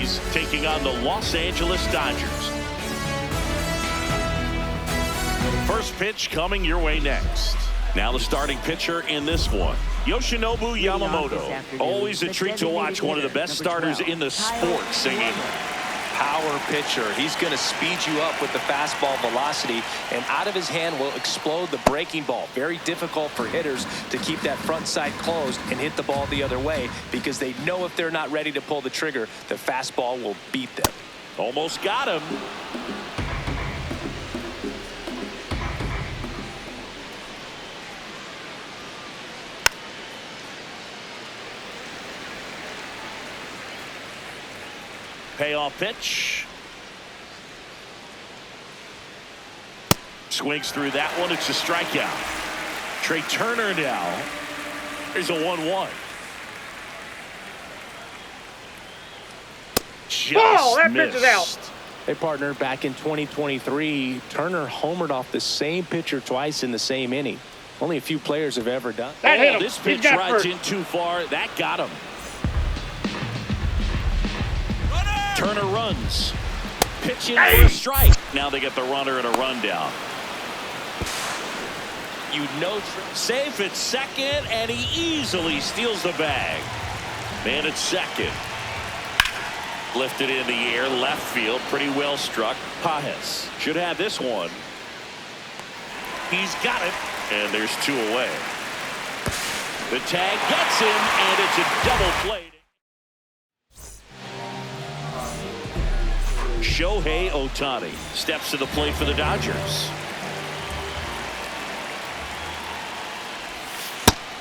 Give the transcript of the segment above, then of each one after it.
Phillies taking on the Los Angeles Dodgers. First pitch coming your way next. Now the starting pitcher in this one, Yoshinobu Yamamoto. Always a treat to watch one of the best starters in the sport singing. Power pitcher. He's going to speed you up with the fastball velocity, and out of his hand will explode the breaking ball. Very difficult for hitters to keep that front side closed and hit the ball the other way, because they know if they're not ready to pull the trigger, the fastball will beat them. Almost got him. Payoff pitch. Swings through that one. It's a strikeout. Trey Turner now. There's a 1-1. That pitch is out. Hey, partner, back in 2023, Turner homered off the same pitcher twice in the same inning. Only a few players have ever done. That hit him. This pitch rides in too far. That got him. Turner runs. Pitch in for a strike. Now they get the runner and a rundown. Safe at second, and he easily steals the bag. Man at second. Lifted in the air, left field, pretty well struck. Pajes should have this one. He's got it, and there's 2 away. The tag gets him, and it's a double play. Shohei Ohtani steps to the plate for the Dodgers.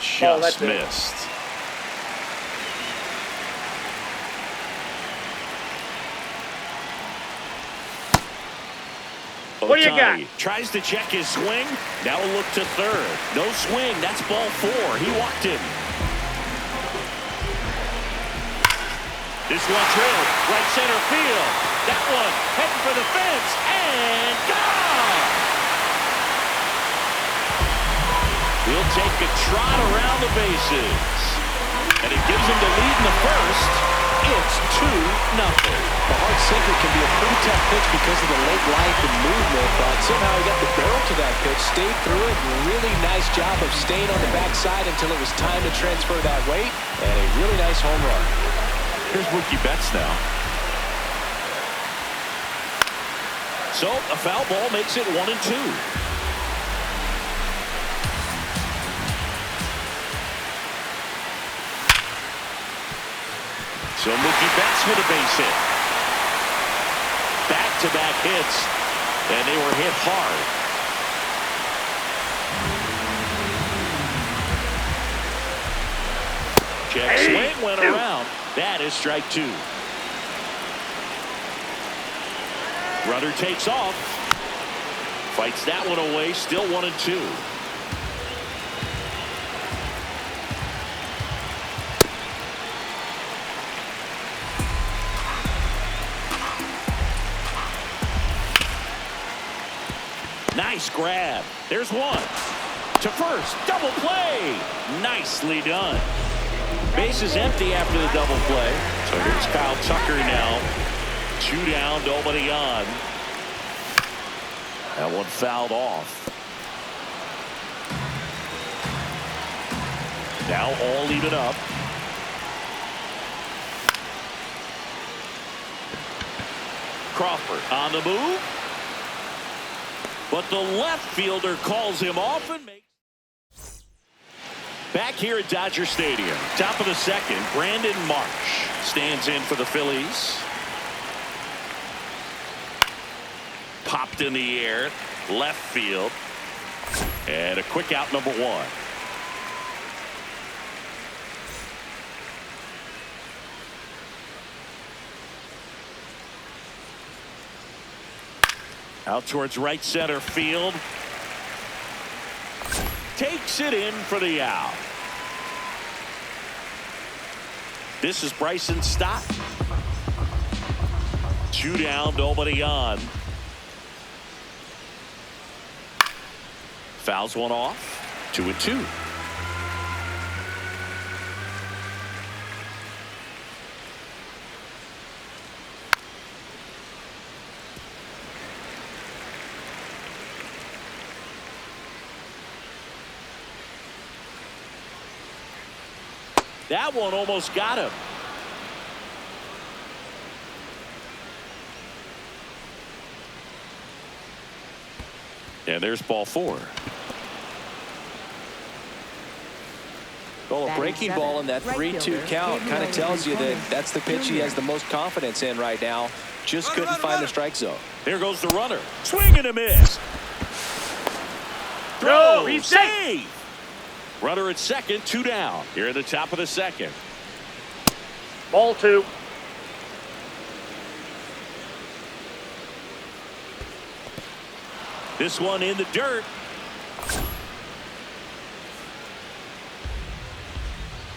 Just missed. What do you got? Tries to check his swing. Now a look to third. No swing. That's ball 4. He walked him. This one drilled right center field. That one heading for the fence and gone. He'll take a trot around the bases, and it gives him the lead in the first. It's 2-0. The hard sinker can be a pretty tough pitch because of the late life and movement, but somehow he got the barrel to that pitch, stayed through it. Really nice job of staying on the backside until it was time to transfer that weight, and a really nice home run. Here's Mookie Betts now. So a foul ball makes it 1-2. So Mookie Betts with a base hit. Back-to-back hits, and they were hit hard. Check swing went around. That is strike 2. Runner takes off. Fights that one away. Still 1-2. Nice grab. There's one. To first. Double play. Nicely done. Base is empty after the double play. So here's Kyle Tucker now. 2 down, nobody on. That one fouled off. Now all even up. Crawford on the move. But the left fielder calls him off and makes. Back here at Dodger Stadium, top of the second, Brandon Marsh stands in for the Phillies. Popped in the air, left field, and a quick out, number 1. Out towards right center field. Takes it in for the out. This is Bryson Stott. 2 down, nobody on. Fouls one off. 2-2. That one almost got him. And there's ball 4. Well, a breaking ball in that 3-2 count kind of tells you that that's the pitch he has the most confidence in right now. Just couldn't find the strike zone. Here goes the runner. Swing and a miss. Throw. he's Save. Runner at second, 2 down. Here at the top of the second. Ball 2. This one in the dirt.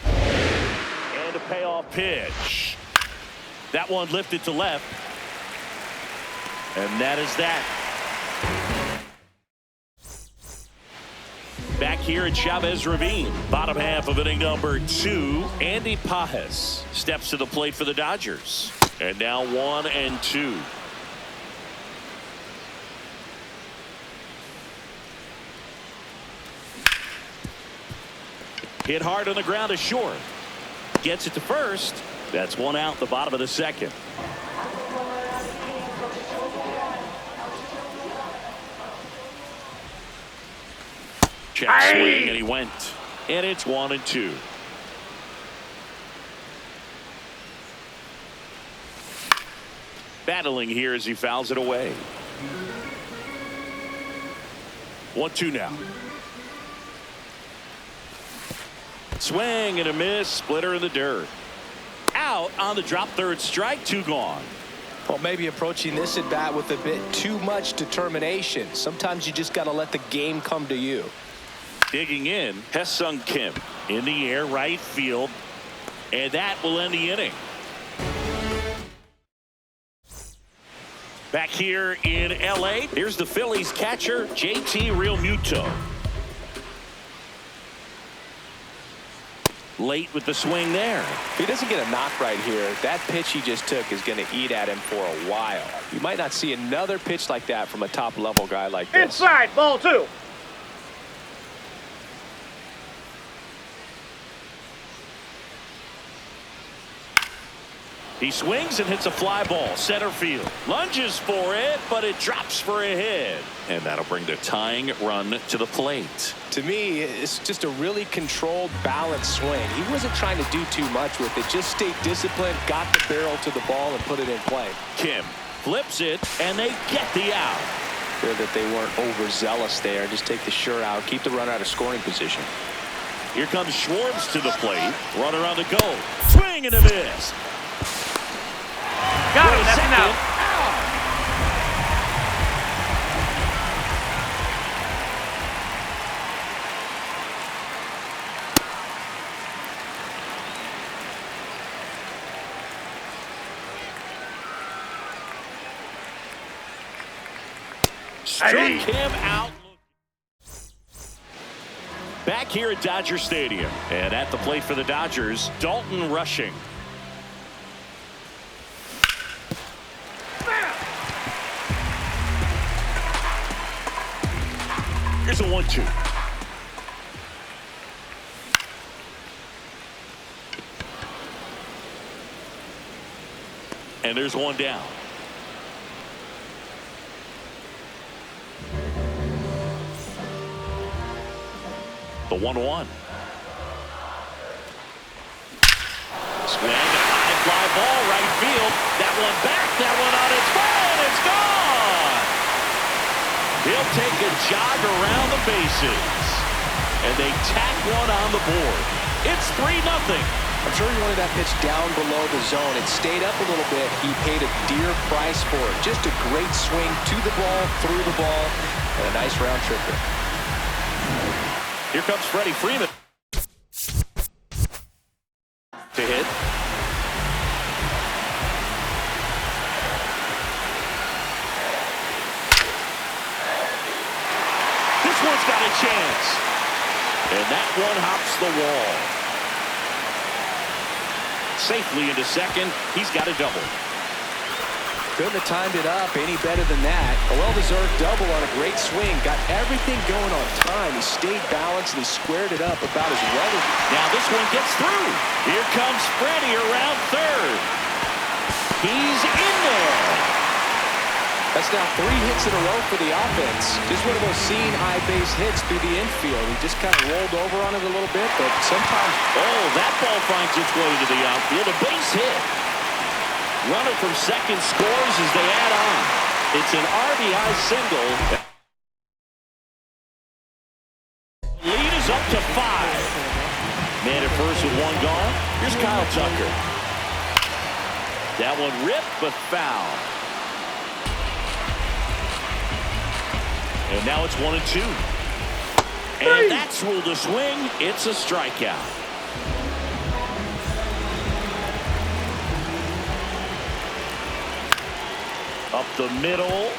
And a payoff pitch. That one lifted to left. And that is that. Back here at Chavez Ravine, bottom half of inning number 2, Andy Pajes steps to the plate for the Dodgers. And now 1-2. Hit hard on the ground to short. Gets it to first. That's 1 out, the bottom of the second. Check swing, and he went. And it's 1-2. Battling here as he fouls it away. 1-2 now. Swing and a miss. Splitter in the dirt. Out on the drop, third strike. 2 gone. Well, maybe approaching this at bat with a bit too much determination. Sometimes you just got to let the game come to you. Digging in, Hesung Kim in the air, right field, and that will end the inning. Back here in L.A., here's the Phillies catcher, JT Realmuto. Late with the swing there. If he doesn't get a knock right here, that pitch he just took is going to eat at him for a while. You might not see another pitch like that from a top-level guy like this. Inside, ball 2. He swings and hits a fly ball, center field. Lunges for it, but it drops for a hit. And that'll bring the tying run to the plate. To me, it's just a really controlled, balanced swing. He wasn't trying to do too much with it. Just stayed disciplined, got the barrel to the ball, and put it in play. Kim flips it, and they get the out. Good that they weren't overzealous there. Just take the sure out, keep the runner out of scoring position. Here comes Schwartz to the plate. Runner on the go. Swing and a miss. Got him. That's an out. Struck him out. Back here at Dodger Stadium. And at the plate for the Dodgers, Dalton Rushing. Here's a 1-2. And there's one down. The 1-1. Swing, a high fly ball, right field. That one back, that one on its way, and it's gone. He'll take a jog around the bases. And they tack one on the board. It's 3-0. I'm sure he wanted that pitch down below the zone. It stayed up a little bit. He paid a dear price for it. Just a great swing to the ball, through the ball, and a nice round tripper. Here comes Freddie Freeman to hit. This one's got a chance. And that one hops the wall. Safely into second. He's got a double. Couldn't have timed it up any better than that. A well-deserved double on a great swing. Got everything going on time. He stayed balanced and he squared it up about as well as... Now this one gets through. Here comes Freddie around third. He's in there. That's now 3 hits in a row for the offense. Just one of those seeing high base hits through the infield. He just kind of rolled over on it a little bit, but sometimes... Oh, that ball finds its way to the outfield. A base hit. Runner from second scores as they add on. It's an RBI single. Lead is up to 5. Man at first with 1 gone. Here's Kyle Tucker. That one ripped but foul. And now it's 1-2. And that's ruled a swing. It's a strikeout. Up the middle.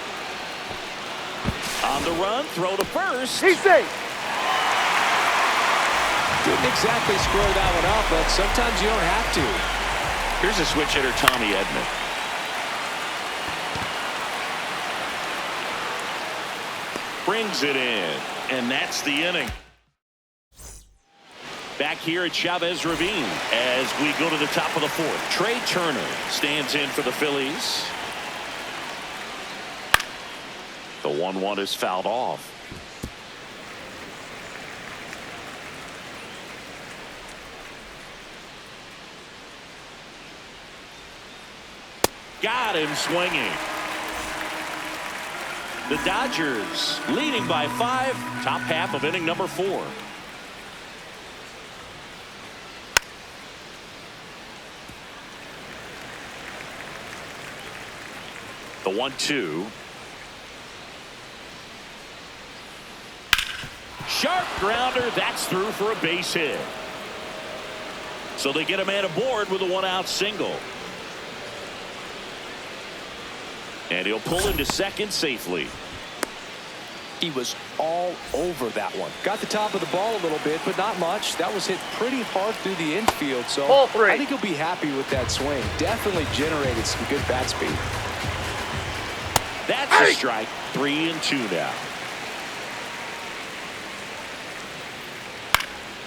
On the run. Throw to first. He's safe. Didn't exactly square that one up, but sometimes you don't have to. Here's a switch hitter, Tommy Edman. Brings it in, and that's the inning. Back here at Chavez Ravine as we go to the top of the 4th. Trey Turner stands in for the Phillies. The 1-1 is fouled off. Got him swinging. The Dodgers leading by 5. Top half of inning number 4. The 1-2. Sharp grounder. That's through for a base hit. So they get a man aboard with a 1-out single. And he'll pull into second safely. He was all over that one. Got the top of the ball a little bit, but not much. That was hit pretty hard through the infield, so I think he'll be happy with that swing. Definitely generated some good bat speed. That's a strike. 3-2 now.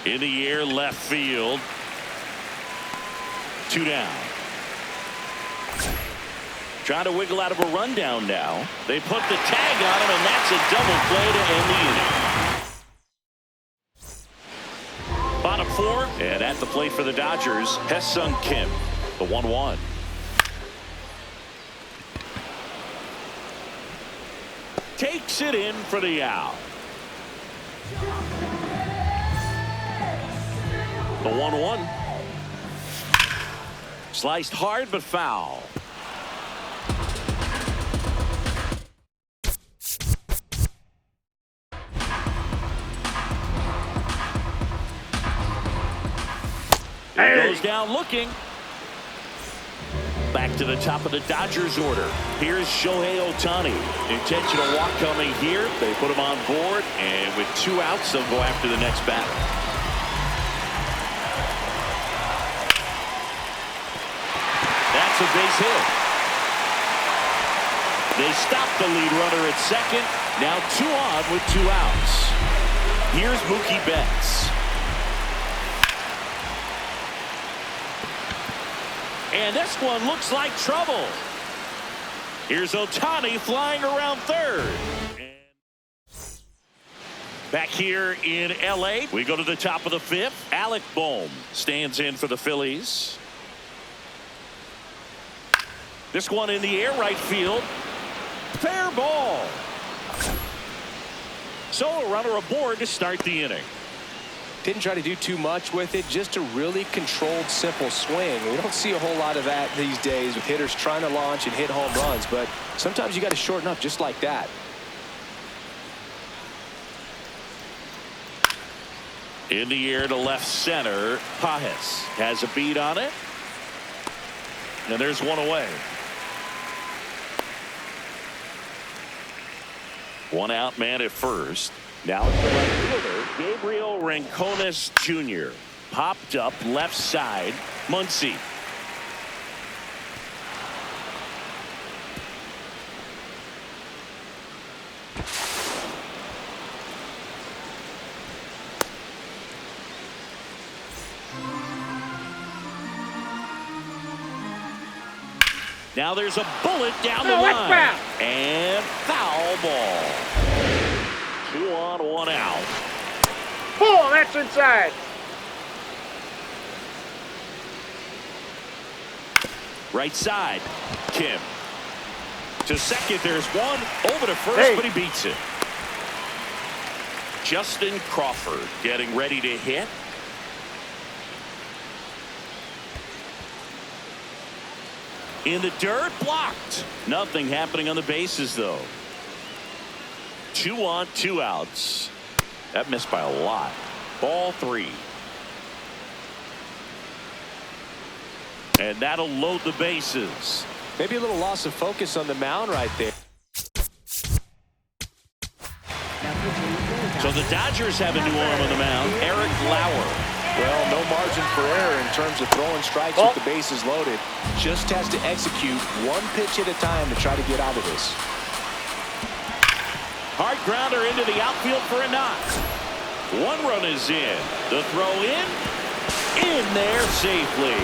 In the air, left field. 2 down. Trying to wiggle out of a rundown now. They put the tag on him, and that's a double play to end the inning. Bottom 4, and at the plate for the Dodgers, Hesung Kim, the 1-1. Takes it in for the out. The 1-1. Sliced hard but foul. Goes down looking. Back to the top of the Dodgers order. Here's Shohei Ohtani. Intentional walk coming here. They put him on board, and with 2 outs, they'll go after the next batter. That's a base hit. They stop the lead runner at second. Now 2 on with 2 outs. Here's Mookie Betts. And this one looks like trouble. Here's Ohtani flying around third. Back here in L.A., we go to the top of the 5th. Alec Bohm stands in for the Phillies. This one in the air, right field. Fair ball. So a runner aboard to start the inning. Didn't try to do too much with it, just a really controlled, simple swing. We don't see a whole lot of that these days with hitters trying to launch and hit home runs, but sometimes you got to shorten up just like that. In the air to left center, Pajes has a beat on it. And there's one away. 1 out, man at first. Now it's the right fielder, Gabriel Rincones Jr. Popped up left side. Muncy. Now there's a bullet down the No, that's line. foul. And foul ball. 2 on, 1 out. Pull, that's inside. Right side, Kim. To second, there's one. Over to first, Hey. but he beats it. Justin Crawford getting ready to hit. In the dirt, blocked. Nothing happening on the bases, though. 2 on, 2 outs. That missed by a lot. Ball 3. And that'll load the bases. Maybe a little loss of focus on the mound right there. So the Dodgers have a new arm on the mound, Eric Lauer. Well, no margin for error in terms of throwing strikes with the bases loaded. Just has to execute one pitch at a time to try to get out of this. Hard grounder into the outfield for a knock. 1 run is in. The throw in there safely.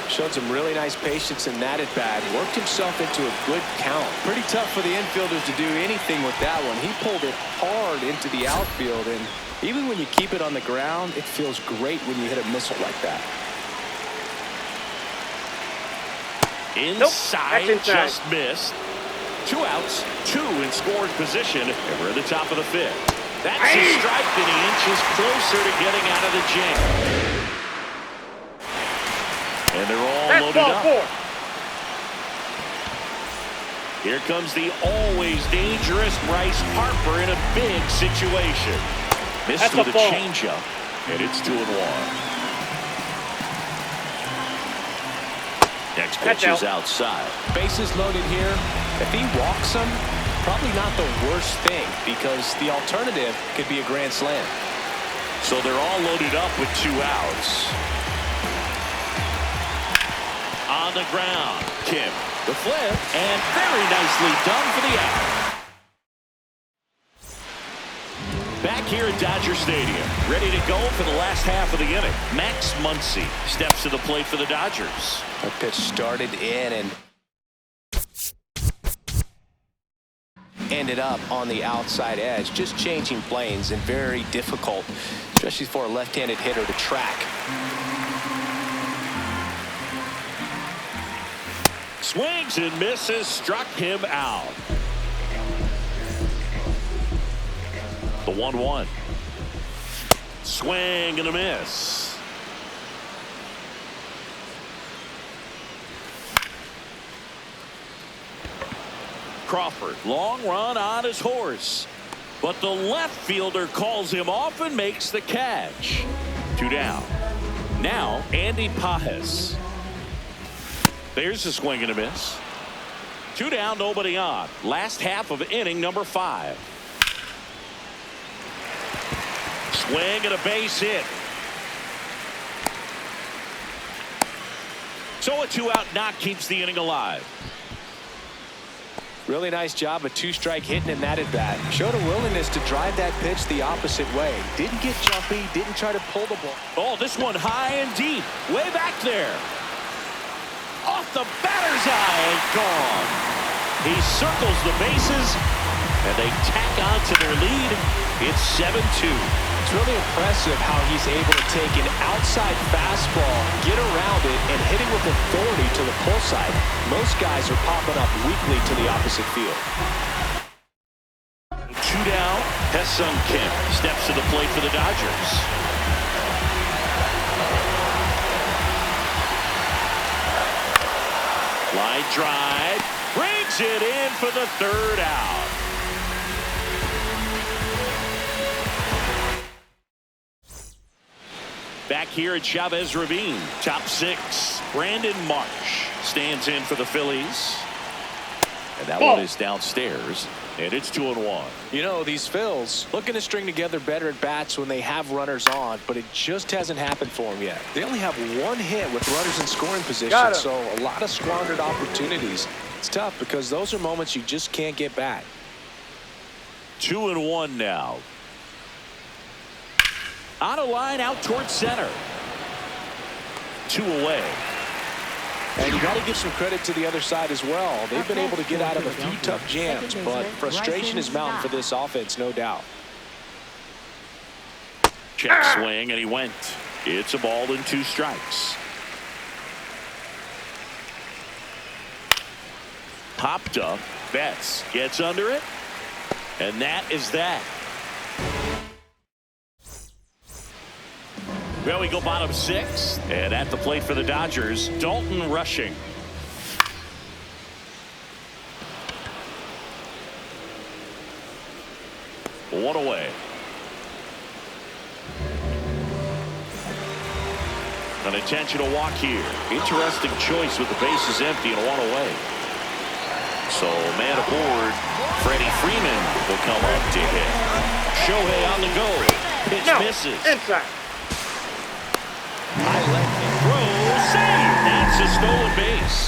Showed some really nice patience in that at bat. Worked himself into a good count. Pretty tough for the infielders to do anything with that one. He pulled it hard into the outfield, and even when you keep it on the ground, it feels great when you hit a missile like that. Inside, Nope, just missed. 2 outs, 2 in scoring position, and we're at the top of the 5th. That's a strike, and he inches closer to getting out of the jam. And they're all That's loaded ball up. 4. Here comes the always dangerous Bryce Harper in a big situation. Missed That's with a a ball. changeup, and it's 2-1. Next pitch That's is out. outside. Bases loaded here. If he walks them, probably not the worst thing, because the alternative could be a grand slam. So they're all loaded up with 2 outs. On the ground, Kim, the flip, and very nicely done for the out. Back here at Dodger Stadium, ready to go for the last half of the inning. Max Muncy steps to the plate for the Dodgers. That pitch started in and ended up on the outside edge, just changing planes, and very difficult, especially for a left-handed hitter, to track. Swings and misses, struck him out. The 1-1. Swing and a miss. Crawford, long run on his horse. But the left fielder calls him off and makes the catch. 2 down. Now, Andy Pajes. There's a swing and a miss. 2 down, nobody on. Last half of inning number 5. Swing and a base hit. So a 2-out knock keeps the inning alive. Really nice job of 2-strike hitting in that at bat. Showed a willingness to drive that pitch the opposite way. Didn't get jumpy, didn't try to pull the ball. Oh, this one high and deep, way back there. Off the batter's eye and gone. He circles the bases, and they tack on to their lead. It's 7-2. It's really impressive how he's able to take an outside fastball, get around it, and hit it with authority to the pull side. Most guys are popping up weakly to the opposite field. 2 down. Ha-Seong Kim steps to the plate for the Dodgers. Line drive, brings it in for the 3rd out. Back here at Chavez Ravine, top 6. Brandon Marsh stands in for the Phillies. And that one is downstairs, and it's 2-1. You know, these Phils looking to string together better at bats when they have runners on, but it just hasn't happened for them yet. They only have 1 hit with runners in scoring position, so a lot of squandered opportunities. It's tough because those are moments you just can't get back. 2-1 now. On a line out towards center. 2 away. And you got to give some credit to the other side as well. They've been able to get out of a few tough jams, but frustration is mounting for this offense, no doubt. Check swing, and he went. It's a ball and 2 strikes. Popped up. Betts gets under it. And that is that. Well, we go bottom 6. And at the plate for the Dodgers, Dalton rushing. One away. An intentional walk here. Interesting choice with the bases empty and 1 away. So man aboard, Freddie Freeman will come up to hit. Shohei on the go. Pitch misses. Inside. High left and throw. Save. That's a stolen base.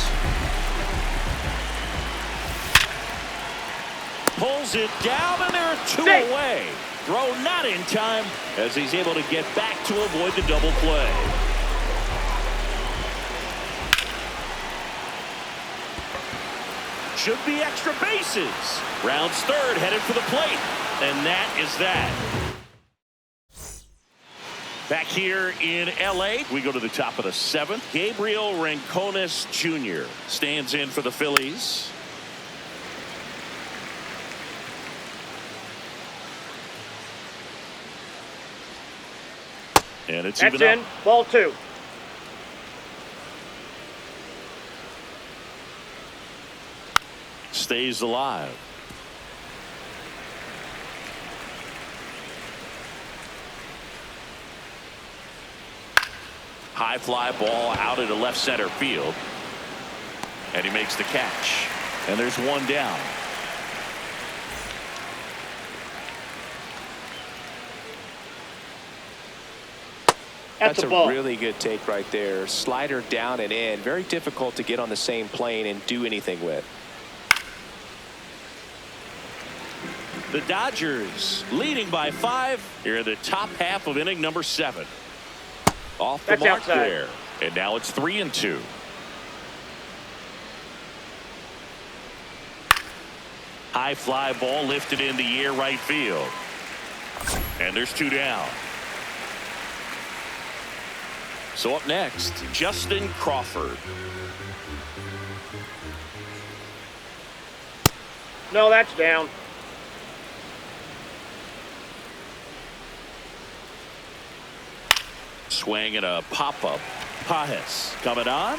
Pulls it down, and there are 2 away. Throw not in time as he's able to get back to avoid the double play. Should be extra bases. Rounds third, headed for the plate. And that is that. Back here in L.A., we go to the top of the 7th. Gabriel Rincones Jr. stands in for the Phillies. And it's That's even in. up. Ball 2. Stays alive. High fly ball out into left center field. And he makes the catch. And there's 1 down. That's a really good take right there. Slider down and in. Very difficult to get on the same plane and do anything with. The Dodgers leading by 5 here in the top half of inning number 7. Off the That's mark outside. there. And now it's 3-2. High fly ball lifted in the air right field. And there's 2 down. So up next, Justin Crawford. No, that's down. Swing and a pop-up. Pajes coming on.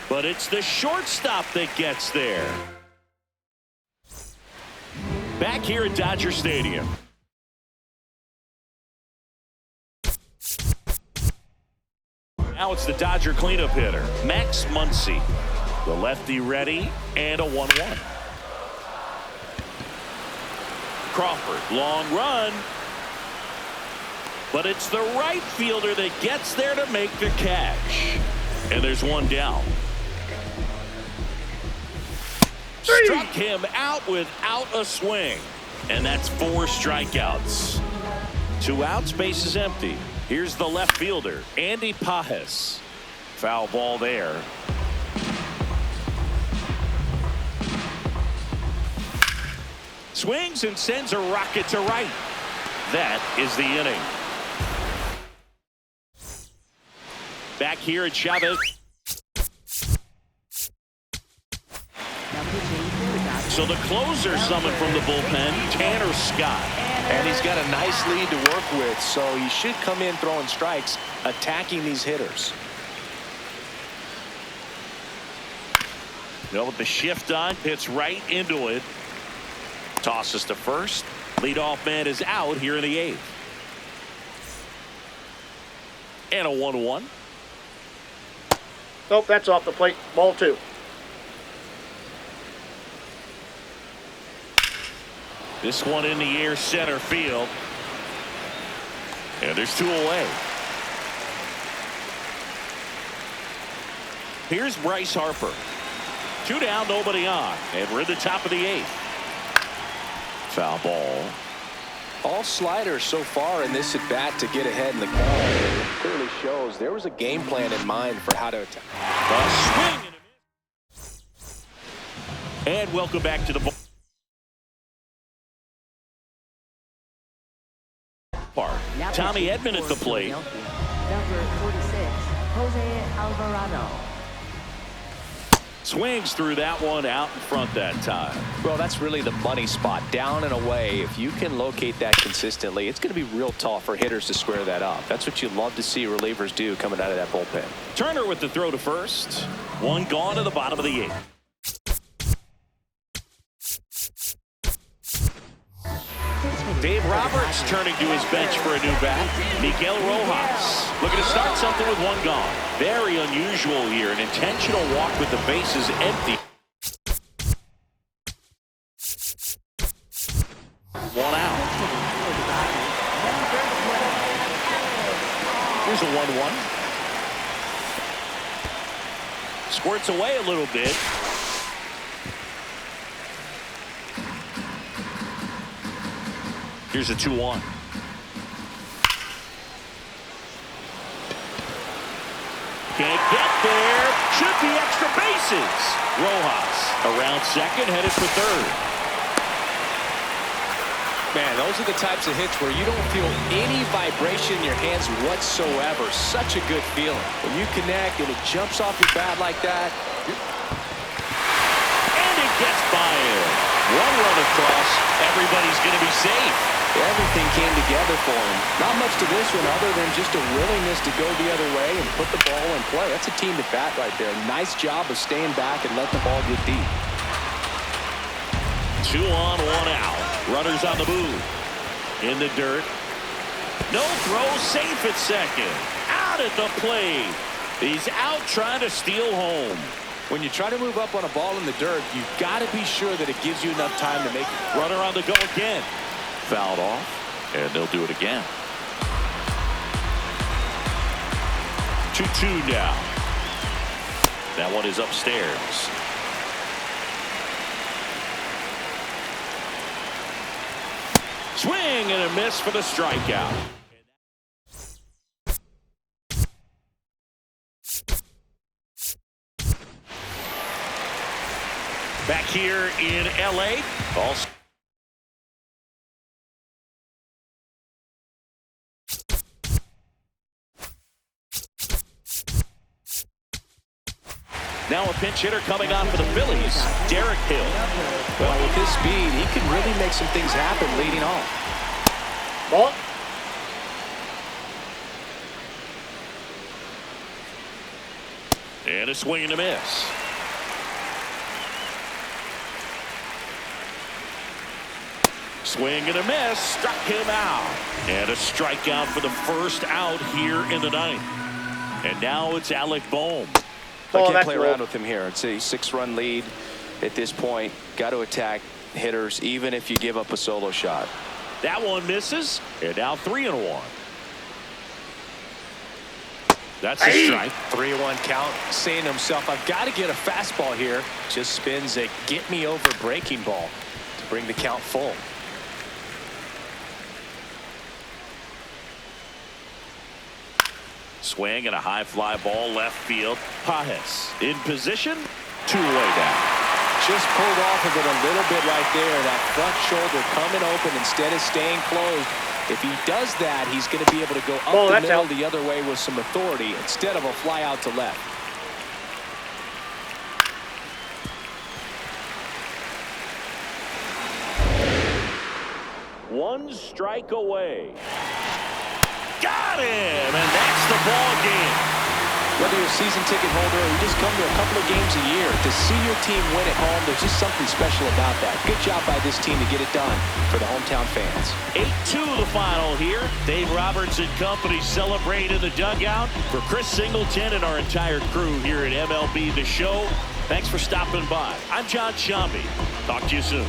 But it's the shortstop that gets there. Back here at Dodger Stadium. Now it's the Dodger cleanup hitter, Max Muncy. The lefty ready, and a 1-1. Crawford, long run. But it's the right fielder that gets there to make the catch. And there's 1 down. Struck him out without a swing. And that's 4 strikeouts. 2 outs, base is empty. Here's the left fielder, Andy Pajes. Foul ball there. Swings and sends a rocket to right. That is the inning. Back here at Chavez. So the closer summoned from the bullpen, Tanner Scott. And he's got a nice lead to work with, so he should come in throwing strikes, attacking these hitters. With the shift on, hits right into it. Tosses to first. Leadoff man is out here in the 8th. And a 1-1. Nope, that's off the plate. Ball 2. This one in the air, center field. And there's 2 away. Here's Bryce Harper. 2 down, nobody on. And we're at the top of the 8th. Foul ball. All sliders so far in this at bat to get ahead in the call. clearly shows there was a game plan in mind for how to attack. A swing and a miss. And welcome back to the ball park. Tommy Edman at the plate. Number 46, Jose Alvarado. Swings through that one out in front that time. Well, that's really the money spot. Down and away. If you can locate that consistently, it's going to be real tough for hitters to square that up. That's what you love to see relievers do coming out of that bullpen. Turner with the throw to first. One gone to the bottom of the 8th. Dave Roberts turning to his bench for a new bat. Miguel Rojas looking to start something with one gone. Very unusual here. An intentional walk with the bases empty. One out. Here's a 1-1. Squirts away a little bit. Here's a 2-1. Can't get there. Should be extra bases. Rojas around second, headed for third. Man, those are the types of hits where you don't feel any vibration in your hands whatsoever. Such a good feeling. When you connect and it jumps off your bat like that. And it gets by him. One run across. Everybody's going to be safe. Everything came together for him. Not much to this one other than just a willingness to go the other way and put the ball in play. That's a team at bat right there. Nice job of staying back and letting the ball get deep. 2 on, 1 out. Runners on the move. In the dirt. No throw, safe at second. Out at the plate. He's out trying to steal home. When you try to move up on a ball in the dirt, you've got to be sure that it gives you enough time to make it. Runner on the go again. Fouled off, and they'll do it again. 2-2 now. That one is upstairs. Swing and a miss for the strikeout. Back here in L.A. Also now a pinch hitter coming on for the Phillies, Derek Hill. Well, with his speed, he can really make some things happen leading off. Ball. And a swing and a miss. Swing and a miss. Struck him out. And a strikeout for the first out here in the 9th. And now it's Alec Bohm. I can't play around with him here. It's a 6-run lead at this point. Got to attack hitters even if you give up a solo shot. That one misses. And now 3-1. That's a strike. 3-1 count. Saying to himself, I've got to get a fastball here. Just spins a get me over breaking ball to bring the count full. Swing and a high fly ball left field. Pajes in position. 2-way down. Just pulled off of it a little bit right there. That front shoulder coming open instead of staying closed. If he does that, he's going to be able to go up the middle the other way with some authority instead of a fly out to left. One strike away. Got him, and that's the ball game. Whether you're a season ticket holder or you just come to a couple of games a year, to see your team win at home, there's just something special about that. Good job by this team to get it done for the hometown fans. 8-2 the final here. Dave Roberts and company celebrate in the dugout. For Chris Singleton and our entire crew here at MLB The Show, thanks for stopping by. I'm John Shambi. Talk to you soon.